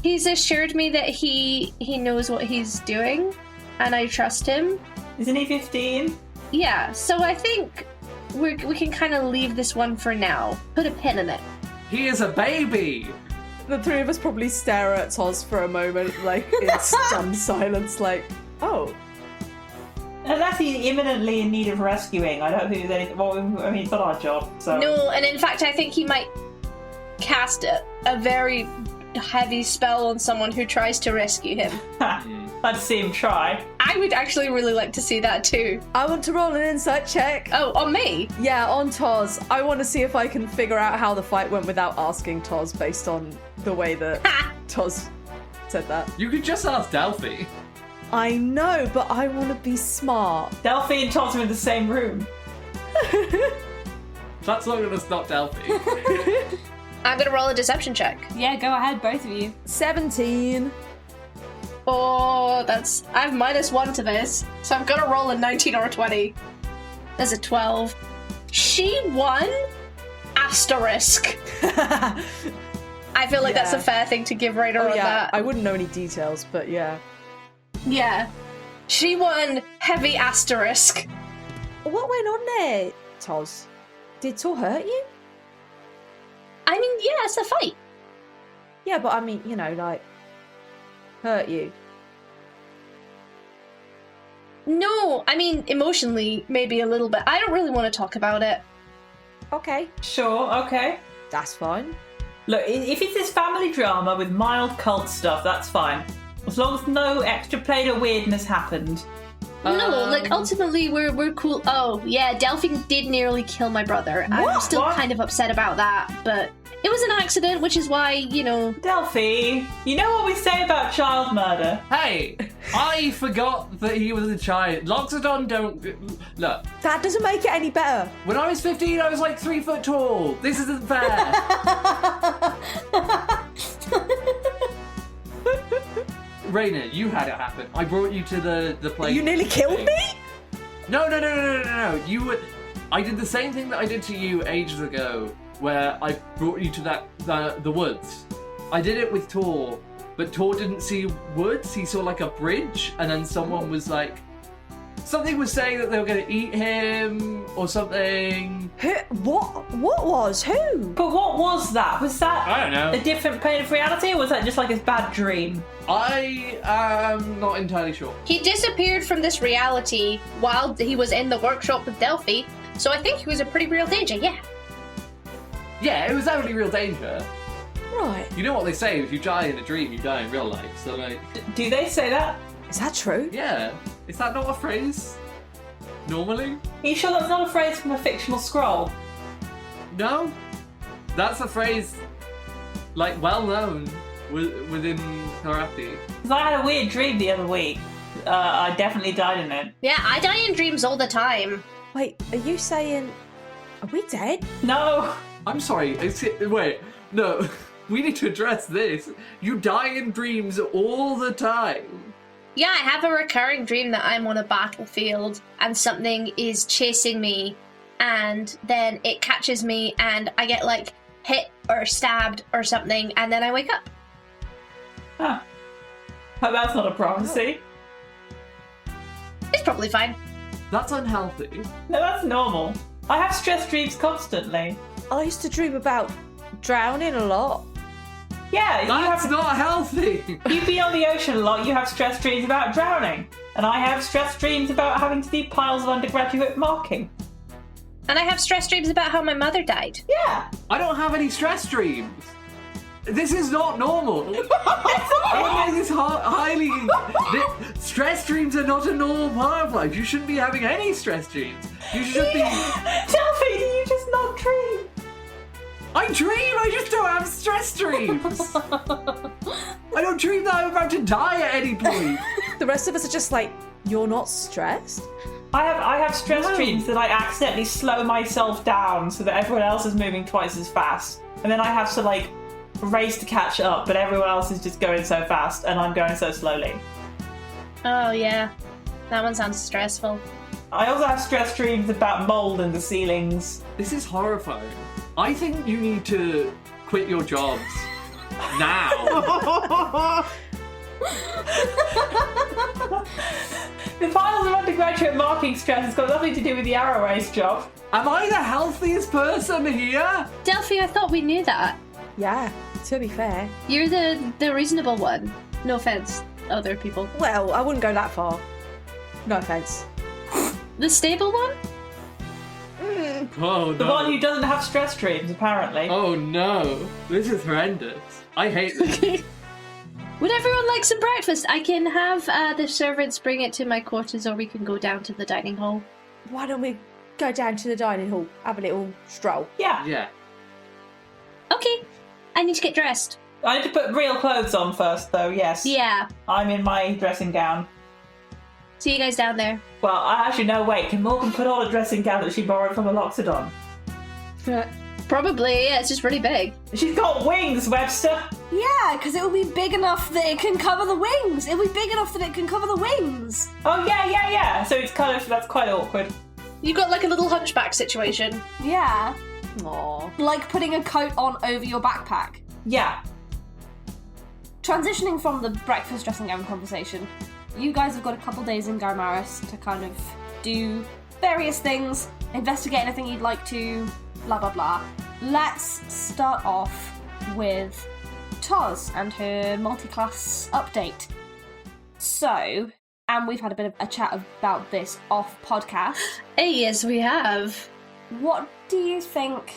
He's assured me that he knows what he's doing, and I trust him. Isn't he 15? Yeah, so I think we can kind of leave this one for now. Put a pin in it. He is a baby! The three of us probably stare at Tos for a moment, in stunned silence, oh. Unless he's imminently in need of rescuing. I don't think there's anything... Well, I mean, it's not our job, so... No, and in fact, I think he might cast a very heavy spell on someone who tries to rescue him. I'd see him try. I would actually really like to see that too. I want to roll an insight check. Oh, on me? Yeah, on Tos. I want to see if I can figure out how the fight went without asking Tos based on the way that Tos said that. You could just ask Delphi. I know, but I want to be smart. Delphi and Tos are in the same room. That's not going to stop Delphi. I'm gonna roll a deception check. Yeah, go ahead, both of you. 17. Oh, I have -1 to this, so I'm gonna roll a 19 or a 20. There's a 12. She won? Asterisk. I feel like that's a fair thing to give Raina on that. I wouldn't know any details, but yeah. Yeah. She won heavy asterisk. What went on there, Toz? Did Tor hurt you? I mean, yeah, it's a fight. Yeah, but I mean, you know, like, hurt you. No, I mean, emotionally, maybe a little bit. I don't really want to talk about it. Okay. Sure, okay. That's fine. Look, if it's this family drama with mild cult stuff, that's fine. As long as no extra plane of weirdness happened. No, like, ultimately, we're cool. Oh, yeah, Delphi did nearly kill my brother. I'm still kind of upset about that, but it was an accident, which is why, you know... Delphi, you know what we say about child murder? Hey, I forgot that he was a child. Loxodon don't... Look. That doesn't make it any better. When I was 15, I was like 3 foot tall. This isn't fair. Raina, you had it happen. I brought you to the place. You nearly killed me? No. You were... I did the same thing that I did to you ages ago, where I brought you to the woods. I did it with Tor, but Tor didn't see woods. He saw like a bridge, and then someone was like... Something was saying that they were going to eat him, or something. Who? What? What was? Who? But what was that? Was that I don't know. A different plane of reality, or was that just like his bad dream? I am not entirely sure. He disappeared from this reality while he was in the workshop with Delphi, so I think he was a pretty real danger, yeah. Yeah, it was definitely real danger. Right. You know what they say, if you die in a dream, you die in real life, so like... Do they say that? Is that true? Yeah. Is that not a phrase? Normally? Are you sure that's not a phrase from a fictional scroll? No. That's a phrase, like, well known within karate. Because I had a weird dream the other week. I definitely died in it. Yeah, I die in dreams all the time. Wait, are you saying... Are we dead? No. I'm sorry. Wait. No. We need to address this. You die in dreams all the time. Yeah, I have a recurring dream that I'm on a battlefield and something is chasing me, and then it catches me and I get like hit or stabbed or something, and then I wake up. Huh. Oh, that's not a prophecy. It's probably fine. That's unhealthy. No, that's normal. I have stress dreams constantly. I used to dream about drowning a lot. Yeah, that's not healthy. You be on the ocean a lot, you have stress dreams about drowning. And I have stress dreams about having to do piles of undergraduate marking. And I have stress dreams about how my mother died. Yeah. I don't have any stress dreams. This is not normal. It is highly... Stress dreams are not a normal part of life. You shouldn't be having any stress dreams. You should be... Delphi, do you just not dream? I dream, I just don't have stress dreams. I don't dream that I'm about to die at any point. The rest of us are just like, you're not stressed? I have stress dreams that I accidentally slow myself down so that everyone else is moving twice as fast. And then I have to like race to catch up, but everyone else is just going so fast and I'm going so slowly. Oh yeah, that one sounds stressful. I also have stress dreams about mold in the ceilings. This is horrifying. I think you need to quit your jobs now. The piles of undergraduate marking stress has got nothing to do with the arrow race job. Am I the healthiest person here? Delphi, I thought we knew that. Yeah, to be fair. You're the reasonable one. No offense, other people. Well, I wouldn't go that far. No offense. The stable one? Oh no. The one who doesn't have stress dreams, apparently. Oh no. This is horrendous. I hate this. Would everyone like some breakfast? I can have the servants bring it to my quarters, or we can go down to the dining hall. Why don't we go down to the dining hall, have a little stroll? Yeah. Yeah. Okay. I need to get dressed. I need to put real clothes on first, though, yes. Yeah. I'm in my dressing gown. See you guys down there. Well, actually, no, wait. Can Morgan put on a dressing gown that she borrowed from a Loxodon? Probably, yeah, it's just really big. She's got wings, Webster. Yeah, because it will be big enough that it can cover the wings. It'll be big enough that it can cover the wings. Oh, yeah. So it's kind of, that's quite awkward. You've got like a little hunchback situation. Yeah. Aww. Like putting a coat on over your backpack. Yeah. Transitioning from the breakfast dressing gown conversation, you guys have got a couple days in Garmaris to kind of do various things, investigate anything you'd like to, blah blah blah. Let's start off with Toz and her multi-class update. So, and we've had a bit of a chat about this off podcast. Yes, we have. What do you think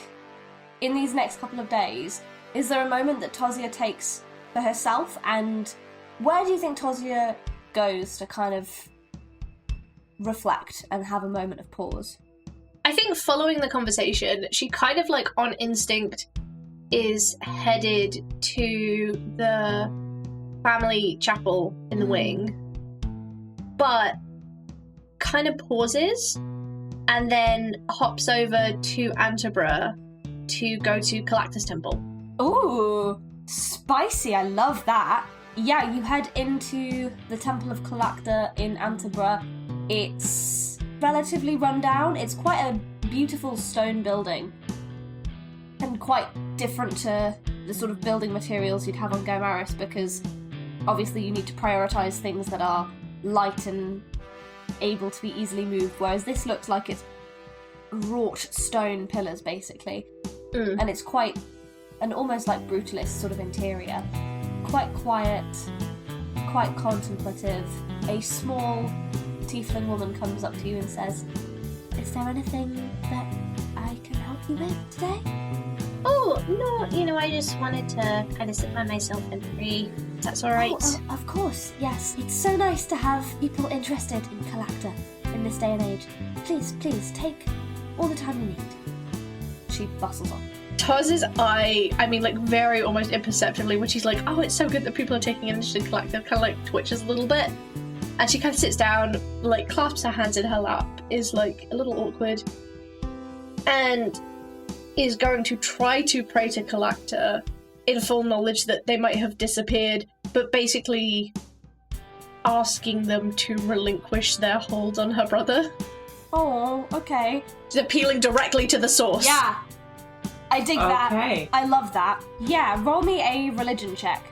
in these next couple of days? Is there a moment that Tohsya takes for herself, and where do you think Tohsya goes to kind of reflect and have a moment of pause? I think following the conversation, she kind of like on instinct is headed to the family chapel in the wing, but kind of pauses and then hops over to Antabra to go to Galactus Temple. Ooh, spicy, I love that. Yeah, you head into the Temple of Galacta in Antabra. It's relatively run down. It's quite a beautiful stone building and quite different to the sort of building materials you'd have on Garmaris, because obviously you need to prioritize things that are light and able to be easily moved, whereas this looks like it's wrought stone pillars basically. And it's quite an almost like brutalist sort of interior, quite quiet, quite contemplative. A small tiefling woman comes up to you and says, "Is there anything that I can help you with today?" Oh, no, I just wanted to kind of sit by myself and pray. That's alright. Oh, of course, yes. It's so nice to have people interested in Galacta in this day and age. Please, take all the time you need. She bustles on. Toz's eye, like very almost imperceptibly, when she's like, "Oh, it's so good that people are taking an interest in Galacta," kind of like twitches a little bit. And she kind of sits down, like clasps her hands in her lap, is like a little awkward, and is going to try to pray to Galacta in full knowledge that they might have disappeared, but basically asking them to relinquish their hold on her brother. Oh, okay. She's appealing directly to the source. Yeah. I dig that. Okay. I love that. Yeah, roll me a religion check.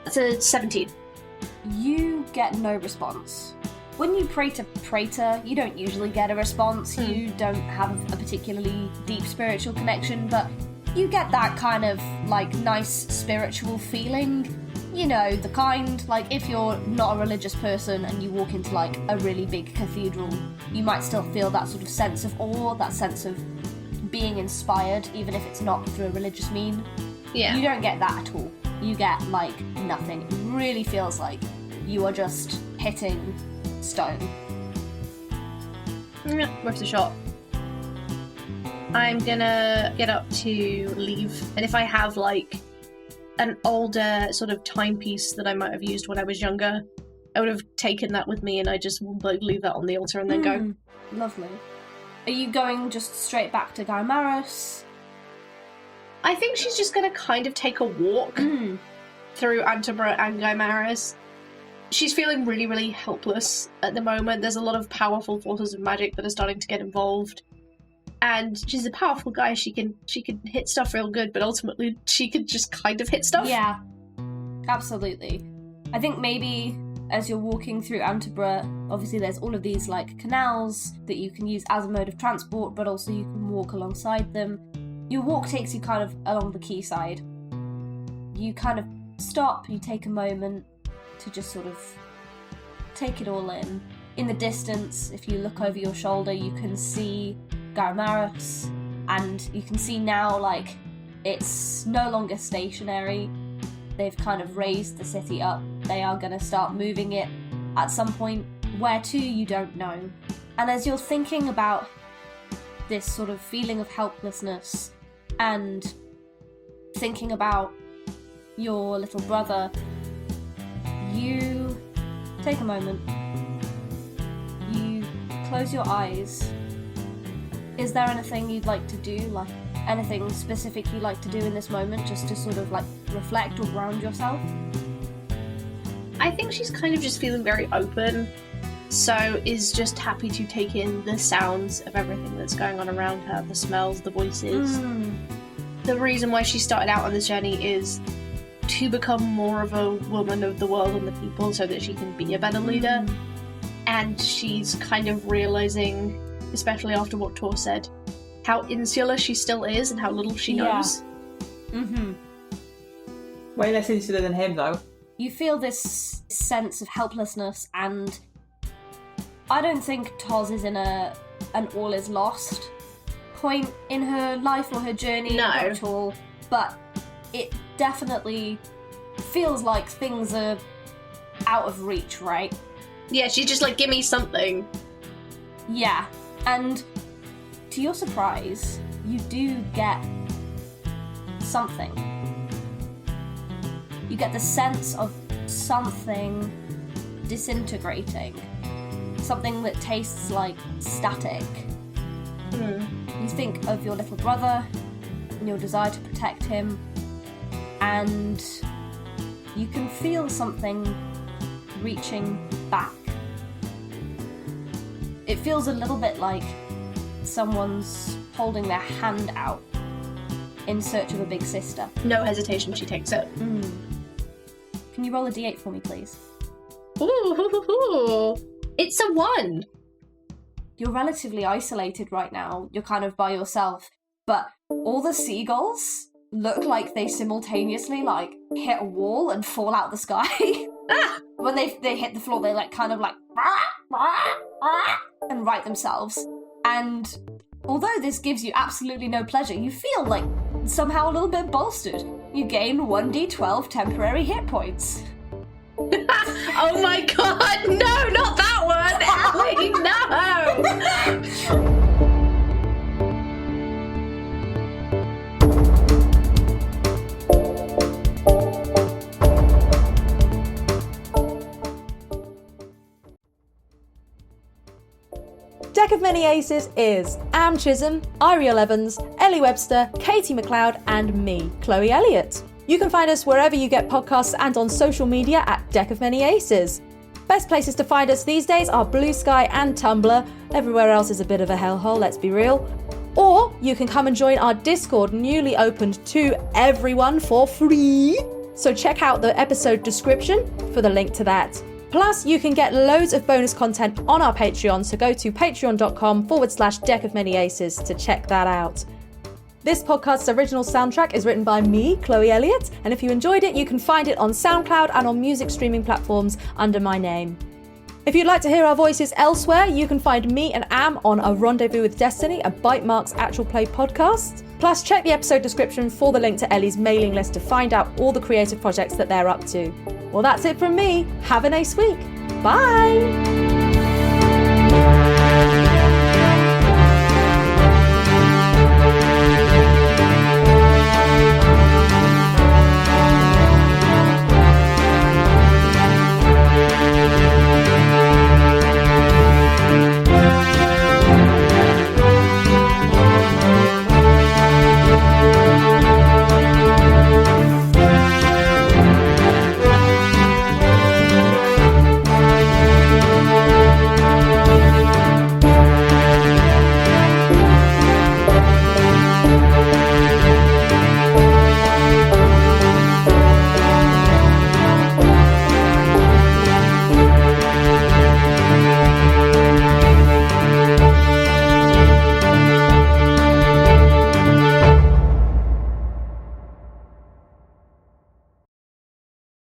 That's a 17. You get no response. When you pray to Praetor, you don't usually get a response. You don't have a particularly deep spiritual connection, but you get that kind of like nice spiritual feeling. You know, the kind, like if you're not a religious person and you walk into like a really big cathedral, you might still feel that sort of sense of awe, that sense of being inspired, even if it's not through a religious mean. Yeah. You don't get that at all. You get like nothing. It really feels like you are just hitting stone. Worth a shot. I'm gonna get up to leave, and if I have like an older sort of timepiece that I might have used when I was younger, I would have taken that with me, and I just like leave that on the altar and then go. Lovely. Are you going just straight back to Garmaris? I think she's just gonna kind of take a walk through Antabra and Garmaris. She's feeling really, really helpless at the moment. There's a lot of powerful forces of magic that are starting to get involved. And she's a powerful guy. She can hit stuff real good, but ultimately she could just kind of hit stuff. Yeah, absolutely. I think maybe as you're walking through Antabra, obviously there's all of these like canals that you can use as a mode of transport, but also you can walk alongside them. Your walk takes you kind of along the quayside. You kind of stop, you take a moment to just sort of take it all in. In the distance, if you look over your shoulder, you can see Garmaris, and you can see now like it's no longer stationary. They've kind of raised the city up. They are going to start moving it at some point. Where to, you don't know. And as you're thinking about this sort of feeling of helplessness and thinking about your little brother, you take a moment. You close your eyes. Is there anything you'd like to do? Like anything specific you like to do in this moment, just to sort of like reflect or ground yourself? I think she's kind of just feeling very open, so is just happy to take in the sounds of everything that's going on around her, the smells, the voices. The reason why she started out on this journey is to become more of a woman of the world and the people so that she can be a better leader. And she's kind of realizing, especially after what Tor said, how insular she still is and how little she knows. Way less insular than him, though. You feel this sense of helplessness, and I don't think Toz is in an all is lost point in her life or her journey at all, but it definitely feels like things are out of reach, right? Yeah, she's just like, give me something. Yeah, and to your surprise, you do get something. You get the sense of something disintegrating. Something that tastes like static. You think of your little brother and your desire to protect him, and you can feel something reaching back. It feels a little bit like someone's holding their hand out in search of a big sister. No hesitation, she takes it. Can you roll a d8 for me, please? Ooh, it's a 1. You're relatively isolated right now. You're kind of by yourself, but all the seagulls look like they simultaneously like hit a wall and fall out the sky. When they hit the floor, they like kind of like and right themselves. And although this gives you absolutely no pleasure, you feel like somehow a little bit bolstered. You gain 1d12 temporary hit points. Oh my god, no, not that one! Ellie, no! Deck of Many Aces is Am Chisholm, Eiriol Evans, Ellie Webster, Katie McLeod, and me, Chloe Elliott. You can find us wherever you get podcasts and on social media at Deck of Many Aces. Best places to find us these days are Blue Sky and Tumblr. Everywhere else is a bit of a hellhole, let's be real. Or you can come and join our Discord, newly opened to everyone for free. So check out the episode description for the link to that. Plus, you can get loads of bonus content on our Patreon, so go to patreon.com/Deck of Many Aces to check that out. This podcast's original soundtrack is written by me, Chloe Elliott, and if you enjoyed it, you can find it on SoundCloud and on music streaming platforms under my name. If you'd like to hear our voices elsewhere, you can find me and Am on A Rendezvous with Destiny, a Bite Marks actual play podcast. Plus, check the episode description for the link to Ellie's mailing list to find out all the creative projects that they're up to. Well, that's it from me. Have a nice week. Bye!